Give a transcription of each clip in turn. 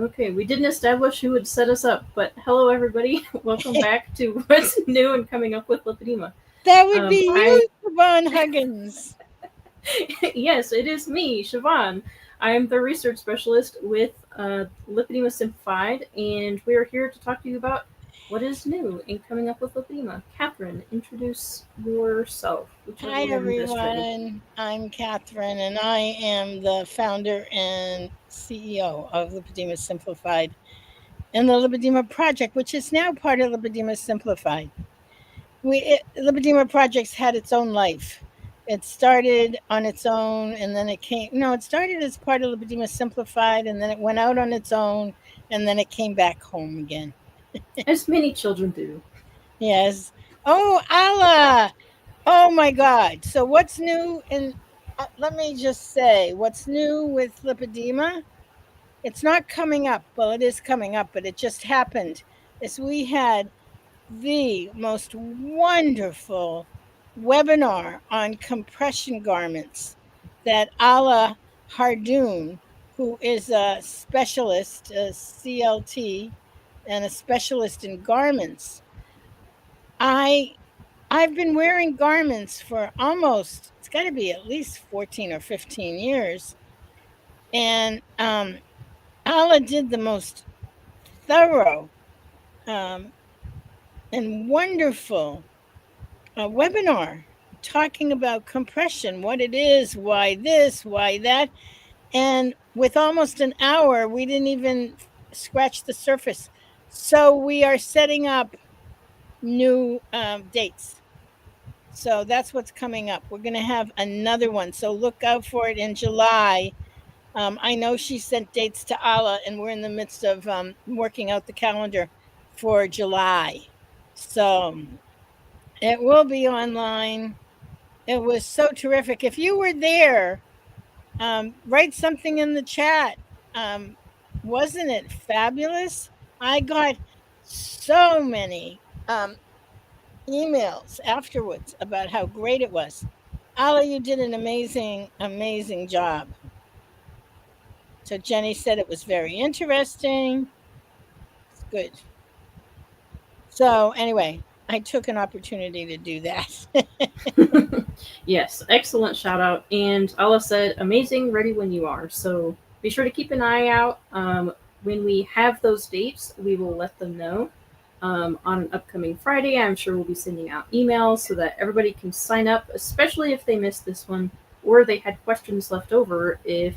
Okay, we didn't establish who would set us up, but hello everybody. Welcome back to What's New and Coming Up with Lipedema. That would be I you, Siobhan Huggins. Yes, it is me, Siobhan. I am the research specialist with Lipedema Simplified, and we are here to talk to you about what is new in Coming Up with Lipedema. Catherine, introduce yourself, whichever Hi, one is best fitted. everyone. I'm Catherine, and I am the founder and CEO of Lipedema Simplified and the Lipedema Project, which is now part of Lipedema Simplified. Lipedema Project's had its own life. It started on its own, and then it came. No, it started as part of Lipedema Simplified, and then it went out on its own, and then it came back home again. As many children do. Yes. Oh, Allah. Oh my God. So what's new in let me just say what's new with lipedema? It's not coming up. Well, it is coming up, but it just happened. Is we had the most wonderful webinar on compression garments that Ala Hardoon, who is a specialist, a CLT, and a specialist in garments. I I've been wearing garments for almost, it's got to be at least 14 or 15 years. And Ala did the most thorough um, and wonderful webinar talking about compression, what it is, why this, why that. And with almost an hour, we didn't even scratch the surface. So we are setting up new dates. So that's what's coming up. We're going to have another one. So look out for it in July. I know she sent dates to Allah, and we're in the midst of working out the calendar for July. So it will be online. It was so terrific. If you were there, write something in the chat. Um, wasn't it fabulous? I got so many emails afterwards about how great it was. Ali, you did an amazing, amazing job. So Jenny said it was very interesting. It's good. So anyway, I took an opportunity to do that. Yes, excellent shout out. And Allah said, amazing, ready when you are. So be sure to keep an eye out. When we have those dates, we will let them know. On an upcoming Friday, I'm sure we'll be sending out emails so that everybody can sign up, especially if they missed this one or they had questions left over if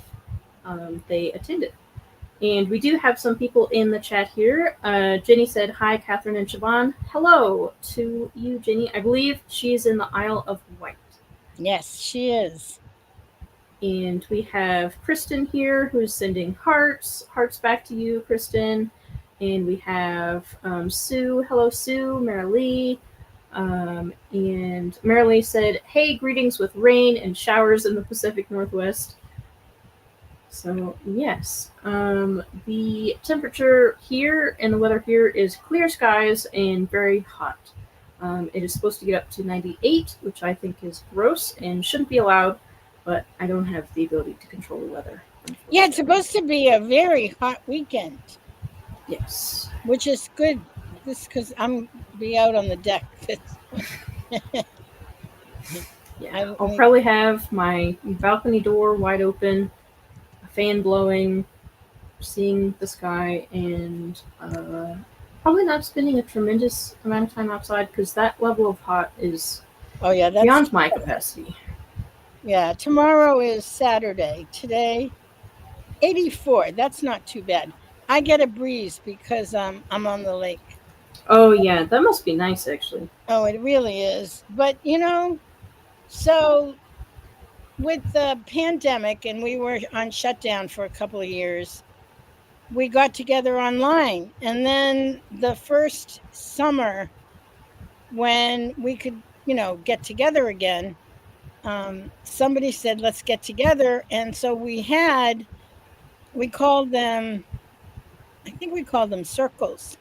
they attended. And we do have some people in the chat here. Jenny said, hi, Catherine and Siobhan. Hello to you, Jenny. I believe she's in the Isle of Wight. Yes, she is. And we have Kristen here who's sending hearts. Hearts back to you, Kristen. And we have Sue. Hello, Sue. Marilee. And Marilee said, hey, greetings with rain and showers in the Pacific Northwest. So, yes, the temperature here and the weather here is clear skies and very hot. It is supposed to get up to 98, which I think is gross and shouldn't be allowed, but I don't have the ability to control the weather. Yeah, it's supposed to be a very hot weekend. Yes. Which is good. This because I'm be out on the deck. Yeah, I'll probably have my balcony door wide open, a fan blowing, seeing the sky, and probably not spending a tremendous amount of time outside because that level of hot is that's beyond my capacity. Yeah, tomorrow is Saturday. Today, 84. That's not too bad. I get a breeze because I'm on the lake. Oh yeah, that must be nice actually. Oh, it really is. But so with the pandemic and we were on shutdown for a couple of years, we got together online. And then the first summer when we could, get together again, somebody said, let's get together. And so we called them, I think we called them circles.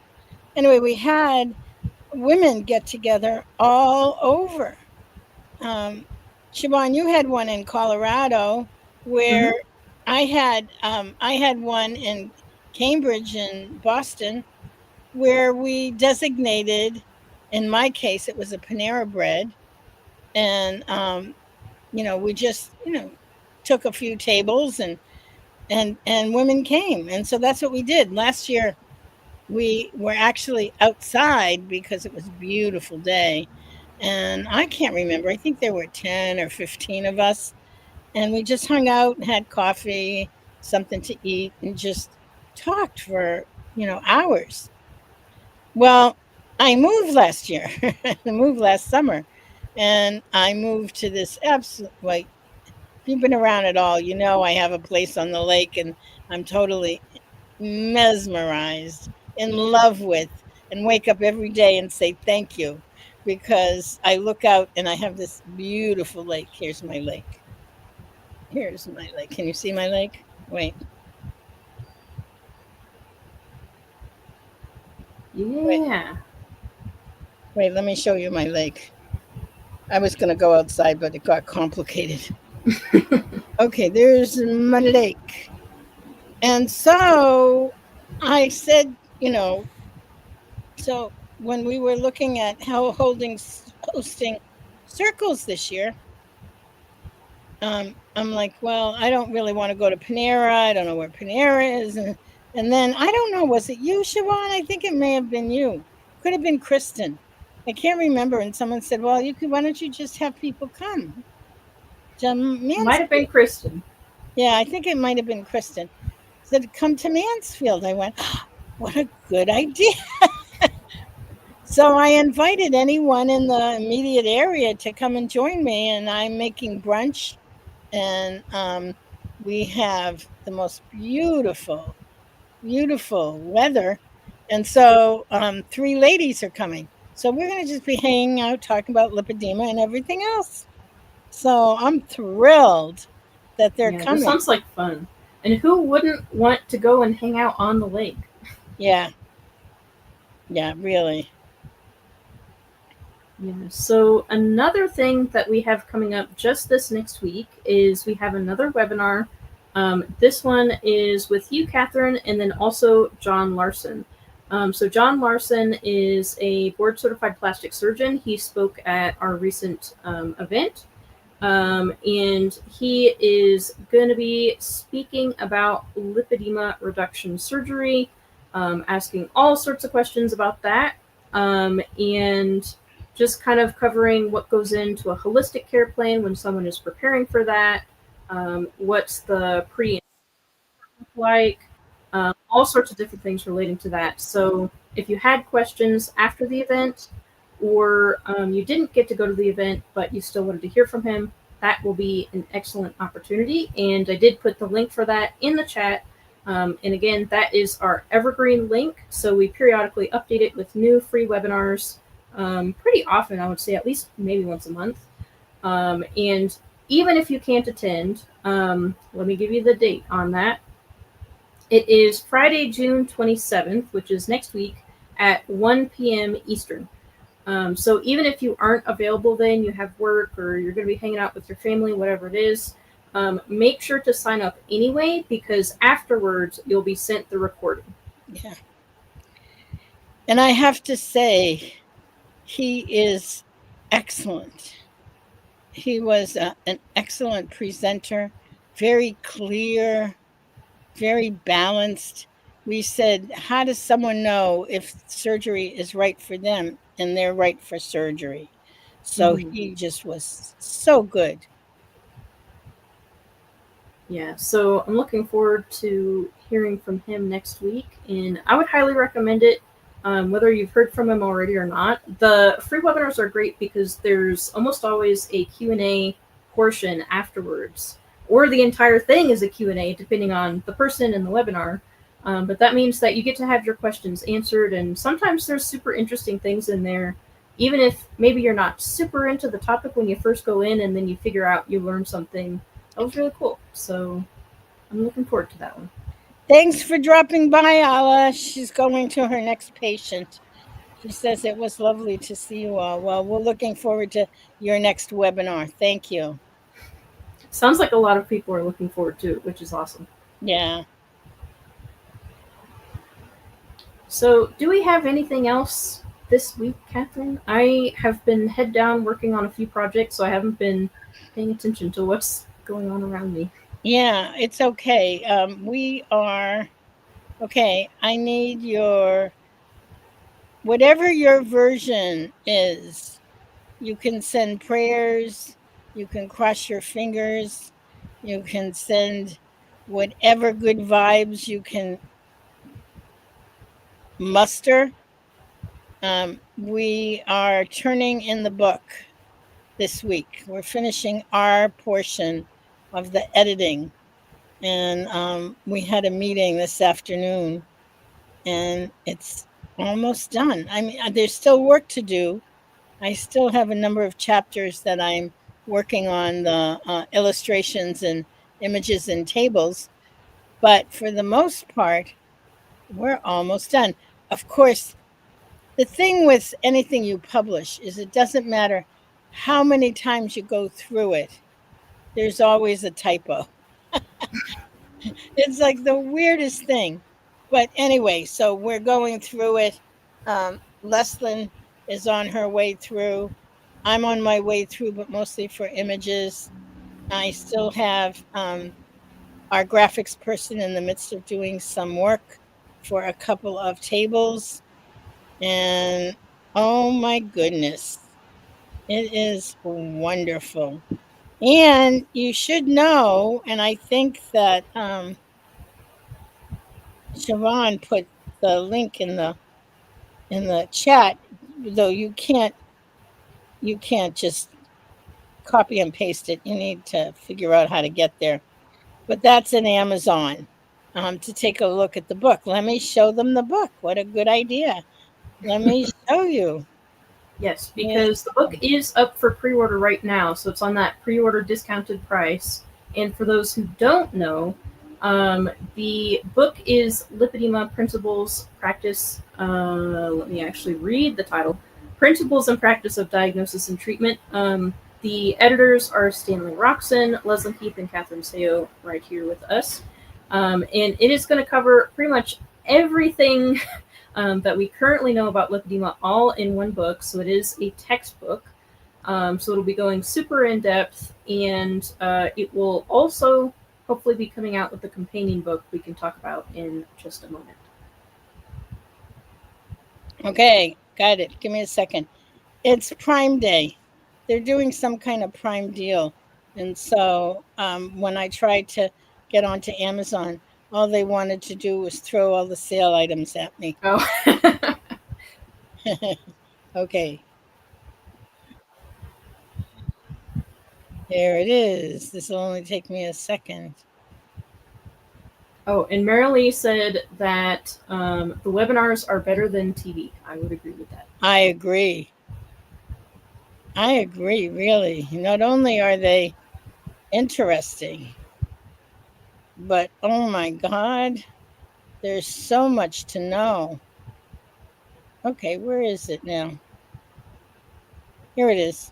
Anyway, we had women get together all over. Siobhan, you had one in Colorado where I had one in Cambridge and Boston, where we designated, in my case, it was a Panera bread. And, we just, took a few tables and women came. And so that's what we did. Last year, we were actually outside because it was a beautiful day. And I can't remember. I think there were 10 or 15 of us. And we just hung out and had coffee, something to eat, and just talked for, hours. Well, I moved last year. I moved last summer. And I moved to this absolute, like, if you've been around at all, I have a place on the lake and I'm totally mesmerized, in love with, and wake up every day and say thank you because I look out and I have this beautiful lake. Here's my lake. Here's my lake. Can you see my lake? Wait, wait, Yeah. wait. Let me show you my lake. I was going to go outside, but it got complicated. Okay, there's my lake. And so I said, so when we were looking at how hosting circles this year, I'm like, well, I don't really want to go to Panera. I don't know where Panera is, and then I don't know, was it you, Siobhan? I think it may have been you. Could have been Kristen. I can't remember. And someone said, well, you could. Why don't you just have people come to Might have been Mansfield? Kristen. Yeah, I think it might have been Kristen. Said, come to Mansfield. I went, what a good idea. So I invited anyone in the immediate area to come and join me, and I'm making brunch, and we have the most beautiful, beautiful weather, and so three ladies are coming. So we're going to just be hanging out, talking about lipedema and everything else. So I'm thrilled that they're Yeah, this coming. sounds like fun. And who wouldn't want to go and hang out on the lake? Yeah, yeah, really. Yeah. So another thing that we have coming up just this next week is we have another webinar. This one is with you, Catherine, and then also John Larson. So John Larson is a board certified plastic surgeon. He spoke at our recent event. And he is going to be speaking about lipedema reduction surgery, asking all sorts of questions about that, and just kind of covering what goes into a holistic care plan when someone is preparing for that, what's the pre like, all sorts of different things relating to that. So if you had questions after the event, or you didn't get to go to the event but you still wanted to hear from him, that will be an excellent opportunity. And I did put the link for that in the chat. And again, that is our evergreen link. So we periodically update it with new free webinars pretty often, I would say at least maybe once a month. And even if you can't attend, let me give you the date on that. It is Friday, June 27th, which is next week at 1 p.m. Eastern. So even if you aren't available then, you have work or you're going to be hanging out with your family, whatever it is, make sure to sign up anyway, because afterwards you'll be sent the recording. Yeah. And I have to say, he is excellent. He was an excellent presenter, very clear, very balanced. We said, how does someone know if surgery is right for them and they're right for surgery? So Mm-hmm. he just was so good. Yeah, so I'm looking forward to hearing from him next week, and I would highly recommend it, whether you've heard from him already or not. The free webinars are great because there's almost always a Q&A portion afterwards, or the entire thing is a Q&A, depending on the person in the webinar. But that means that you get to have your questions answered, and sometimes there's super interesting things in there, even if maybe you're not super into the topic when you first go in, and then you figure out you learn something. That was really cool. So I'm looking forward to that one. Thanks for dropping by, Ala. She's going to her next patient. She says it was lovely to see you all. Well, we're looking forward to your next webinar. Thank you. Sounds like a lot of people are looking forward to it, which is awesome. Yeah. So, do we have anything else this week, Catherine? I have been head down working on a few projects, so I haven't been paying attention to what's going on around me. Yeah, it's okay. We are okay. I need your whatever your version is. You can send prayers, you can cross your fingers, you can send whatever good vibes you can muster. We are turning in the book this week. We're finishing our portion of the editing. And we had a meeting this afternoon, and it's almost done. I mean, there's still work to do. I still have a number of chapters that I'm working on the illustrations and images and tables, but for the most part, we're almost done. Of course, the thing with anything you publish is it doesn't matter how many times you go through it, there's always a typo. It's like the weirdest thing. But anyway, so we're going through it. Leslin is on her way through. I'm on my way through, but mostly for images. I still have our graphics person in the midst of doing some work for a couple of tables. And oh my goodness, it is wonderful. And you should know, and I think that Siobhan put the link in the chat, though you can't just copy and paste it. You need to figure out how to get there. But that's in Amazon to take a look at the book. Let me show them the book. What a good idea. Let me show you. Yes, Yeah. because the book is up for pre order right now, so it's on that pre order discounted price. And for those who don't know, the book is Lipedema Principles Practice. Let me actually read the title Principles and Practice of Diagnosis and Treatment. The editors are Stanley Roxon, Leslie Heath, and Catherine Seo right here with us. And it is going to cover pretty much everything that we currently know about lipedema all in one book. So it is a textbook. So it'll be going super in depth, and it will also hopefully be coming out with the companion book we can talk about in just a moment. Okay, got it. Give me a second. It's Prime Day. They're doing some kind of Prime deal. And so when I tried to get onto Amazon, all they wanted to do was throw all the sale items at me. Oh, Okay, there it is. This will only take me a second. oh, and Marilee said that the webinars are better than TV. I would agree with that. I agree. I agree, really. Not only are they interesting, but oh my God, there's so much to know. Okay, where is it now? Here it is.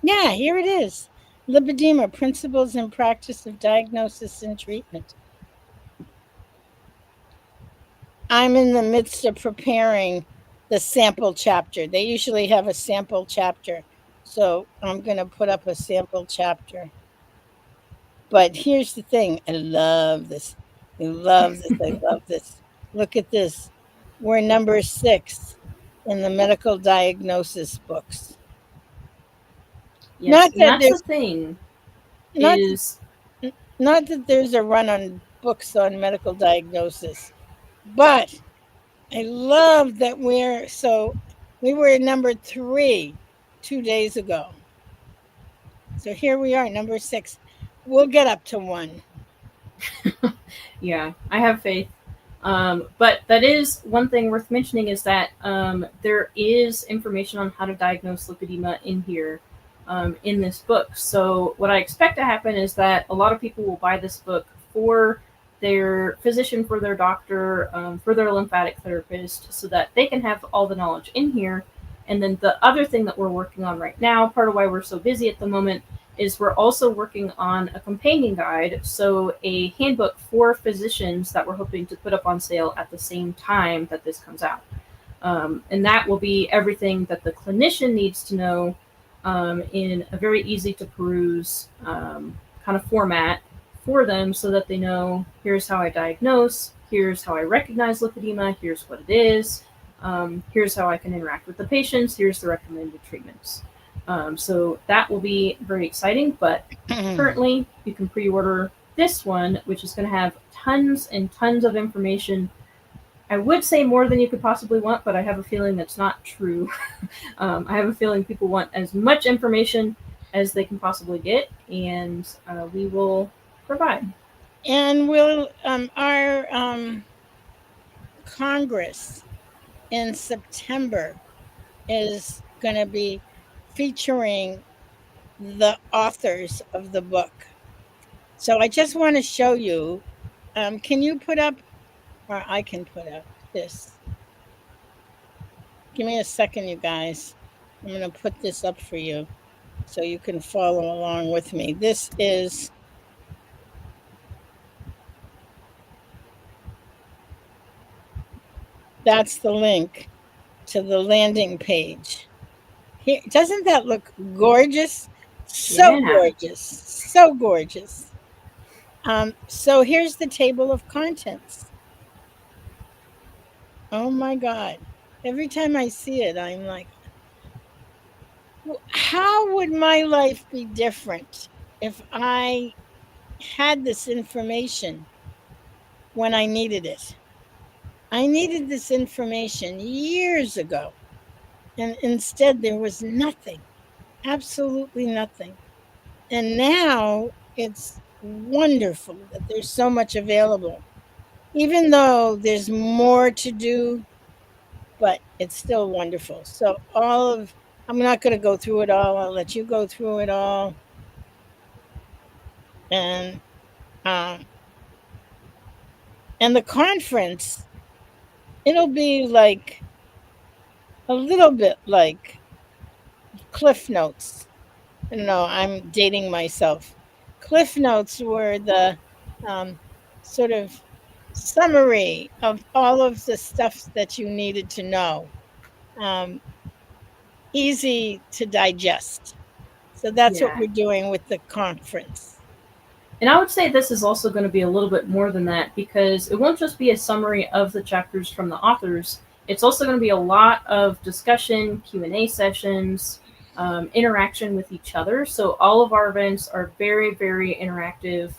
Yeah, here it is. Lipedema, Principles and Practice of Diagnosis and Treatment. I'm in the midst of preparing the sample chapter. They usually have a sample chapter. So I'm going to put up a sample chapter. But here's the thing. I love this. I love this. I love this. Look at this. We're number 6 in the medical diagnosis books. Yes, Not and that that's the there's thing not is not that there's a run on books on medical diagnosis, but I love that we were number 3 2 days ago. So here we are, number 6. We'll get up to 1. yeah, I have faith. But that is one thing worth mentioning is that there is information on how to diagnose lipedema in here in this book. So what I expect to happen is that a lot of people will buy this book for their physician, for their doctor, for their lymphatic therapist, so that they can have all the knowledge in here. And then the other thing that we're working on right now, part of why we're so busy at the moment, is we're also working on a companion guide, so a handbook for physicians that we're hoping to put up on sale at the same time that this comes out. And that will be everything that the clinician needs to know in a very easy to peruse kind of format for them so that they know here's how I diagnose, here's how I recognize lipedema, here's what it is, here's how I can interact with the patients, here's the recommended treatments. So that will be very exciting, but currently you can pre-order this one, which is going to have tons and tons of information. I would say more than you could possibly want, but I have a feeling that's not true. I have a feeling people want as much information as they can possibly get, and we will provide. And will our Congress in September is going to be featuring the authors of the book. So I just want to show you. Can you put up, or I can put up this? Give me a second, you guys. I'm going to put this up for you so you can follow along with me. That's the link to the landing page. Here, doesn't that look gorgeous? So Yeah. gorgeous. So gorgeous. So here's the table of contents. Oh my God. Every time I see it, I'm like, how would my life be different if I had this information when I needed it? I needed this information years ago, and instead there was nothing, absolutely nothing. And now it's wonderful that there's so much available, even though there's more to do, but it's still wonderful. So, I'm not going to go through it all. I'll let you go through it all. And, um, and the conference, it'll be like a little bit like Cliff Notes. No, I'm dating myself. Cliff Notes were the um, sort of summary of all of the stuff that you needed to know, um, easy to digest. So that's what Yeah. we're doing with the conference. And I would say this is also going to be a little bit more than that because it won't just be a summary of the chapters from the authors. It's also going to be a lot of discussion, Q&A sessions, interaction with each other. So all of our events are very, very interactive.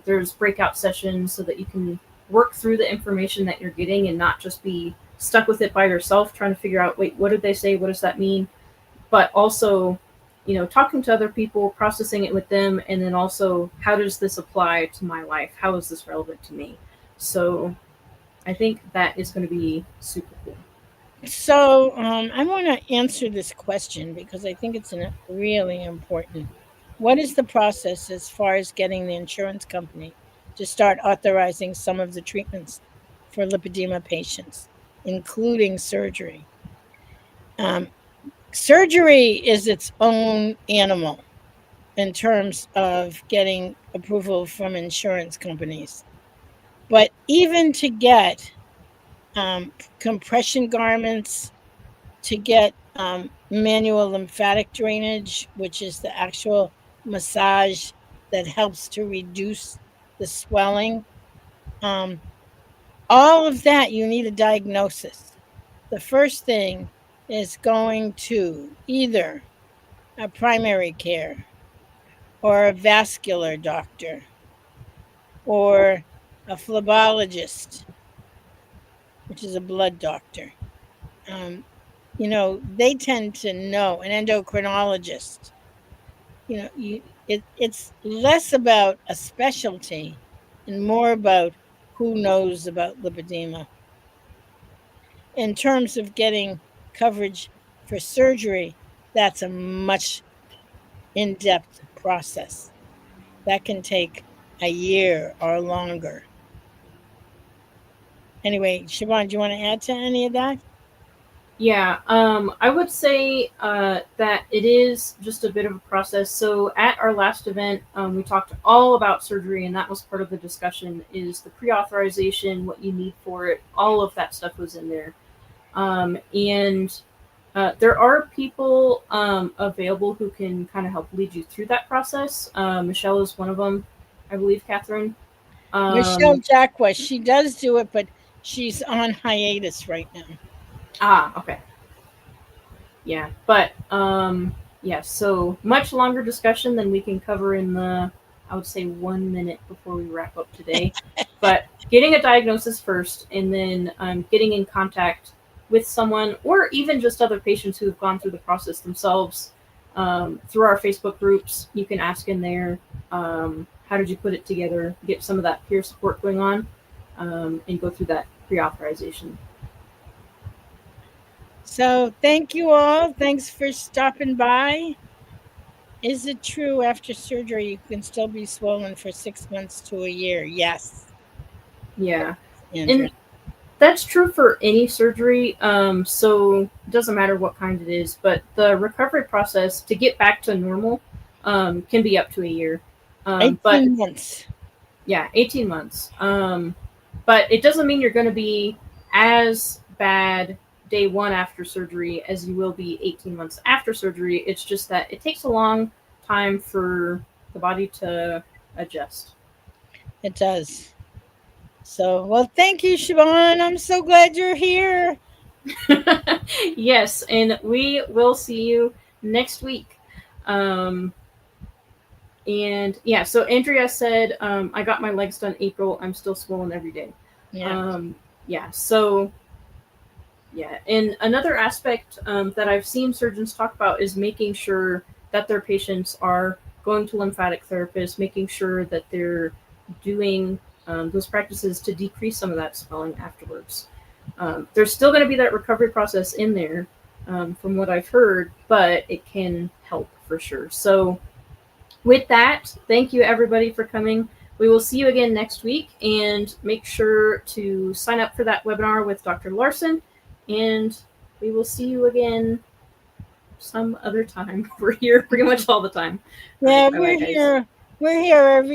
There's breakout sessions so that you can work through the information that you're getting and not just be stuck with it by yourself trying to figure out, wait, what did they say? What does that mean? But also, talking to other people, processing it with them, and then also, how does this apply to my life? How is this relevant to me? So I think that is going to be super cool. So I want to answer this question because I think it's really important. What is the process as far as getting the insurance company to start authorizing some of the treatments for lipedema patients, including surgery? Um, Surgery is its own animal in terms of getting approval from insurance companies. But even to get compression garments, to get manual lymphatic drainage, which is the actual massage that helps to reduce the swelling, um, all of that, you need a diagnosis. The first thing is going to either a primary care or a vascular doctor or a phlebotomist, which is a blood doctor. Um, they tend to know an endocrinologist. It's less about a specialty and more about who knows about lipedema. In terms of getting coverage for surgery, that's a much in-depth process. That can take a year or longer. Anyway, Siobhan, do you want to add to any of that? Yeah, I would say that it is just a bit of a process. So at our last event, we talked all about surgery, and that was part of the discussion: is the pre-authorization, what you need for it, all of that stuff was in there. And there are people available who can kind of help lead you through that process. Michelle is one of them, I believe. Catherine. Michelle Um, Jacques, she does do it, but she's on hiatus right now. okay. Yeah, but yeah, so much longer discussion than we can cover in the, I would say, 1 minute before we wrap up today. But getting a diagnosis first, and then getting in contact with someone, or even just other patients who have gone through the process themselves, through our Facebook groups. You can ask in there, how did you put it together? Get some of that peer support going on, and go through that pre-authorization. So thank you all. Thanks for stopping by. Is it true after surgery you can still be swollen for 6 months to a year? Yes, Yeah. Andrew. And that's true for any surgery. So it doesn't matter what kind it is, but the recovery process to get back to normal can be up to a year. But 18 months. yeah, 18 months. But it doesn't mean you're going to be as bad day one after surgery as you will be 18 months after surgery. It's just that it takes a long time for the body to adjust. It does. So, well, thank you, Siobhan. I'm so glad you're here. Yes, and we will see you next week. Um, and yeah, so Andrea said, I got my legs done April. I'm still swollen every day. Yeah. Um, yeah, so yeah. And another aspect that I've seen surgeons talk about is making sure that their patients are going to lymphatic therapists, making sure that they're doing those practices to decrease some of that swelling afterwards. There's still going to be that recovery process in there, from what I've heard, but it can help for sure. So, with that, thank you everybody for coming. We will see you again next week, and make sure to sign up for that webinar with Dr. Larson. And we will see you again some other time. We're here pretty much all the time. All Yeah, right, bye bye, guys. we're here every